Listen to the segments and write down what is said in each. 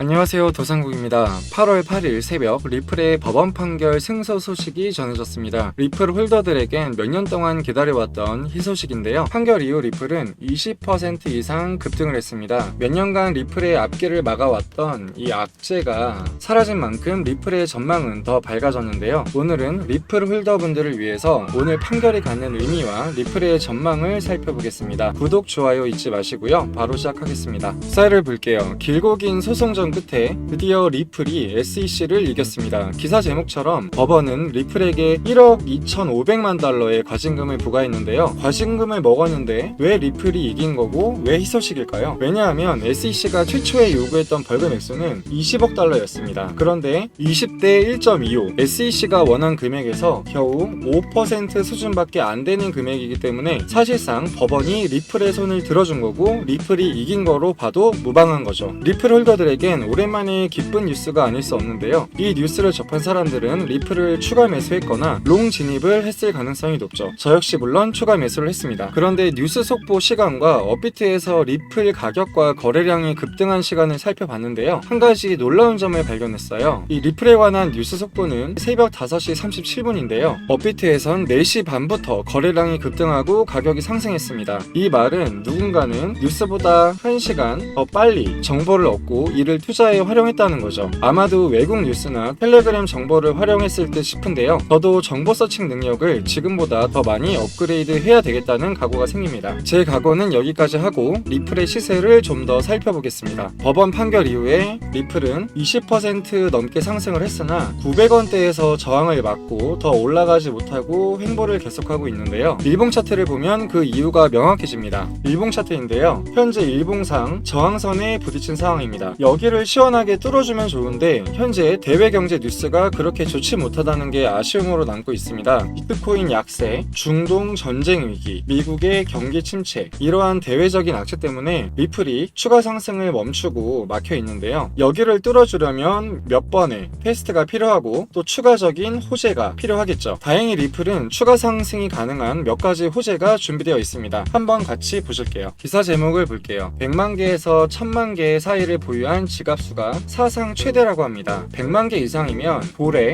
안녕하세요, 도상국입니다. 8월 8일 새벽 리플의 법원 판결 승소 소식이 전해졌습니다. 리플 홀더들에겐 몇 년 동안 기다려왔던 희소식인데요. 판결 이후 리플은 20% 이상 급등을 했습니다. 몇 년간 리플의 앞길을 막아왔던 이 악재가 사라진 만큼 리플의 전망은 더 밝아졌는데요. 오늘은 리플 홀더분들을 위해서 오늘 판결이 갖는 의미와 리플의 전망을 살펴보겠습니다. 구독, 좋아요 잊지 마시고요. 바로 시작하겠습니다. 기사를 볼게요. 길고 긴 소송전 끝에 드디어 리플이 SEC를 이겼습니다. 기사 제목처럼 법원은 리플에게 1억 2,500만 달러의 과징금을 부과했는데요. 과징금을 먹었는데 왜 리플이 이긴 거고 왜 희소식일까요? 왜냐하면 SEC가 최초에 요구했던 벌금 액수는 20억 달러였습니다. 그런데 20대 1.25 SEC가 원한 금액에서 겨우 5% 수준밖에 안 되는 금액이기 때문에 사실상 법원이 리플의 손을 들어준 거고 리플이 이긴 거로 봐도 무방한 거죠. 리플 홀더들에겐 오랜만에 기쁜 뉴스가 아닐 수 없는데요. 이 뉴스를 접한 사람들은 리플을 추가 매수했거나 롱 진입을 했을 가능성이 높죠. 저 역시 물론 추가 매수를 했습니다. 그런데 뉴스 속보 시간과 업비트에서 리플 가격과 거래량이 급등한 시간을 살펴봤는데요. 한 가지 놀라운 점을 발견했어요. 이 리플에 관한 뉴스 속보는 새벽 5시 37분인데요. 업비트에선 4시 반부터 거래량이 급등하고 가격이 상승했습니다. 이 말은 누군가는 뉴스보다 1시간 더 빨리 정보를 얻고 이를 투자에 활용했다는 거죠. 아마도 외국 뉴스나 텔레그램 정보를 활용했을 듯 싶은데요. 저도 정보 서칭 능력을 지금보다 더 많이 업그레이드 해야 되겠다는 각오가 생깁니다. 제 각오는 여기까지 하고 리플의 시세를 좀 더 살펴보겠습니다. 법원 판결 이후에 리플은 20% 넘게 상승을 했으나 900원대에서 저항을 맞고 더 올라가지 못하고 횡보를 계속하고 있는데요. 일봉 차트를 보면 그 이유가 명확해집니다. 일봉 차트인데요. 현재 일봉상 저항선에 부딪힌 상황입니다. 여기를 시원하게 뚫어주면 좋은데 현재 대외 경제 뉴스가 그렇게 좋지 못하다는 게 아쉬움으로 남고 있습니다. 비트코인 약세, 중동 전쟁 위기, 미국의 경기 침체, 이러한 대외적인 악재 때문에 리플이 추가 상승을 멈추고 막혀 있는데요. 여기를 뚫어주려면 몇 번의 테스트가 필요하고 또 추가적인 호재가 필요하겠죠. 다행히 리플은 추가 상승이 가능한 몇 가지 호재가 준비되어 있습니다. 한번 같이 보실게요. 기사 제목을 볼게요. 100만 개에서 1000만 개 사이를 보유한 지갑수가 사상 최대라고 합니다. 100만 개 이상이면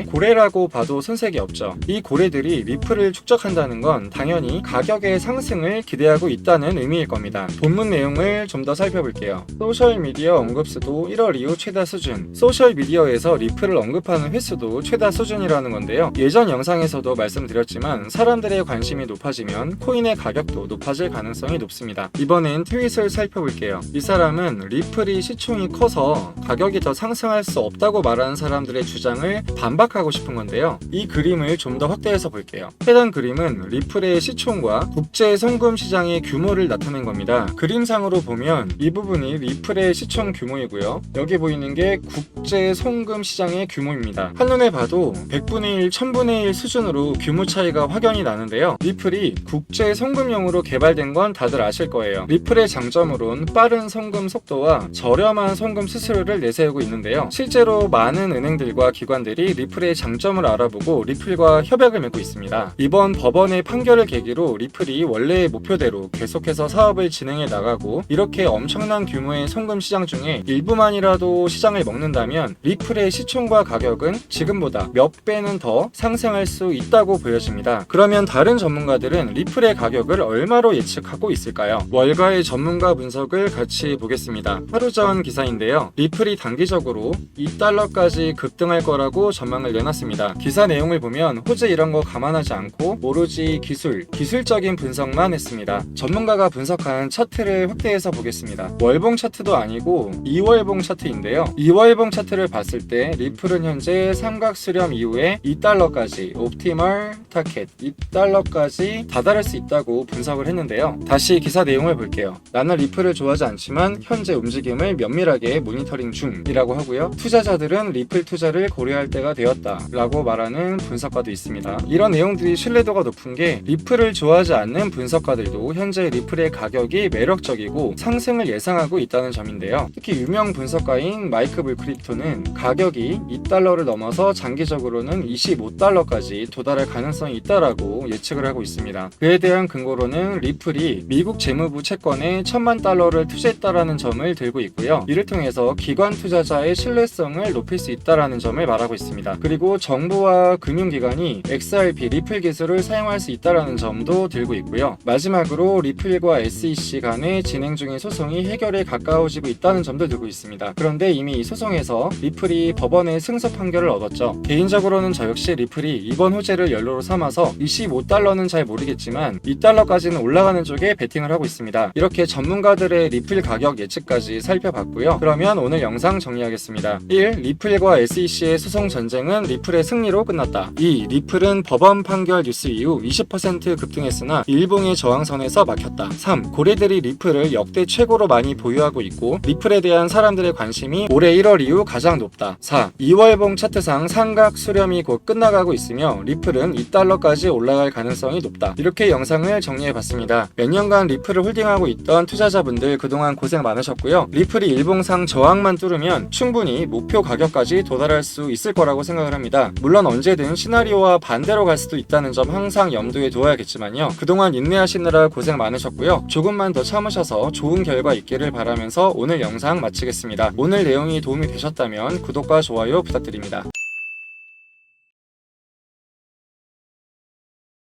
고래라고 봐도 손색이 없죠. 이 고래들이 리플을 축적한다는 건 당연히 가격의 상승을 기대하고 있다는 의미일 겁니다. 본문 내용을 좀 더 살펴볼게요. 소셜미디어 언급수도 1월 이후 최다 수준. 소셜미디어에서 리플을 언급하는 횟수도 최다 수준이라는 건데요. 예전 영상에서도 말씀드렸지만 사람들의 관심이 높아지면 코인의 가격도 높아질 가능성이 높습니다. 이번엔 트윗을 살펴볼게요. 이 사람은 리플이 시총이 커서 가격이 더 상승할 수 없다고 말하는 사람들의 주장을 반박하고 싶은 건데요. 이 그림을 좀 더 확대해서 볼게요. 해당 그림은 리플의 시총과 국제 송금 시장의 규모를 나타낸 겁니다. 그림상으로 보면 이 부분이 리플의 시총 규모이고요. 여기 보이는 게 국제 송금 시장의 규모입니다. 한눈에 봐도 100분의 1, 1000분의 1 수준으로 규모 차이가 확연히 나는데요. 리플이 국제 송금용으로 개발된 건 다들 아실 거예요. 리플의 장점으론 빠른 송금 속도와 저렴한 송금 수수료를 내세우고 있는데요. 실제로 많은 은행들과 기관들이 리플의 장점을 알아보고 리플과 협약을 맺고 있습니다. 이번 법원의 판결을 계기로 리플이 원래의 목표대로 계속해서 사업을 진행해 나가고 이렇게 엄청난 규모의 송금 시장 중에 일부만이라도 시장을 먹는다면 리플의 시총과 가격은 지금보다 몇 배는 더 상승할 수 있다고 보여집니다. 그러면 다른 전문가들은 리플의 가격을 얼마로 예측하고 있을까요? 월가의 전문가 분석을 같이 보겠습니다. 하루 전 기사인데요. 리플이 단기적으로 2달러까지 급등할 거라고 전망을 내놨습니다. 기사 내용을 보면 호재 이런 거 감안하지 않고 오로지 기술적인 분석만 했습니다. 전문가가 분석한 차트를 확대해서 보겠습니다. 월봉 차트도 아니고 2월봉 차트인데요. 2월봉 차트를 봤을 때 리플은 현재 삼각 수렴 이후에 2달러까지 옵티멀 타켓 2달러까지 다다를 수 있다고 분석을 했는데요. 다시 기사 내용을 볼게요. 나는 리플을 좋아하지 않지만 현재 움직임을 면밀하게 모니터링 중이라고 하고요. 투자자들은 리플 투자를 고려할 때가 되었다 라고 말하는 분석가도 있습니다. 이런 내용들이 신뢰도가 높은 게 리플을 좋아하지 않는 분석가들도 현재 리플의 가격이 매력적이고 상승을 예상하고 있다는 점인데요. 특히 유명 분석가인 마이크 불크립토는 가격이 2달러를 넘어서 장기적으로는 25달러까지 도달할 가능성이 있다라고 예측을 하고 있습니다. 그에 대한 근거로는 리플이 미국 재무부 채권에 $10,000만 투자했다라는 점을 들고 있고요. 이를 통해서 기관 투자자의 신뢰성을 높일 수 있다는 점을 말하고 있습니다. 그리고 정부와 금융기관이 XRP 리플 기술을 사용할 수 있다는 점도 들고 있고요. 마지막으로 리플과 SEC 간에 진행 중인 소송이 해결에 가까워지고 있다는 점도 들고 있습니다. 그런데 이미 이 소송에서 리플이 법원의 승소 판결을 얻었죠. 개인적으로는 저 역시 리플이 이번 호재를 연료로 삼아서 25달러는 잘 모르겠지만 2달러까지는 올라가는 쪽에 베팅을 하고 있습니다. 이렇게 전문가들의 리플 가격 예측까지 살펴봤고요. 그러면 오늘 영상 정리하겠습니다. 1. 리플과 SEC의 소송 전쟁은 리플의 승리로 끝났다. 2. 리플은 법원 판결 뉴스 이후 20% 급등했으나 일봉의 저항선에서 막혔다. 3. 고래들이 리플을 역대 최고로 많이 보유하고 있고 리플에 대한 사람들의 관심이 올해 1월 이후 가장 높다. 4. 2월봉 차트상 삼각 수렴이 곧 끝나가고 있으며 리플은 2달러까지 올라갈 가능성이 높다. 이렇게 영상을 정리해봤습니다. 몇 년간 리플을 홀딩하고 있던 투자자분들 그동안 고생 많으셨고요. 리플이 일봉상 저항만 뚫으면 충분히 목표 가격까지 도달할 수 있을 거라고 생각을 합니다. 물론 언제든 시나리오와 반대로 갈 수도 있다는 점 항상 염두에 두어야겠지만요. 그동안 인내하시느라 고생 많으셨고요. 조금만 더 참으셔서 좋은 결과 있기를 바라면서 오늘 영상 마치겠습니다. 오늘 내용이 도움이 되셨다면 구독과 좋아요 부탁드립니다.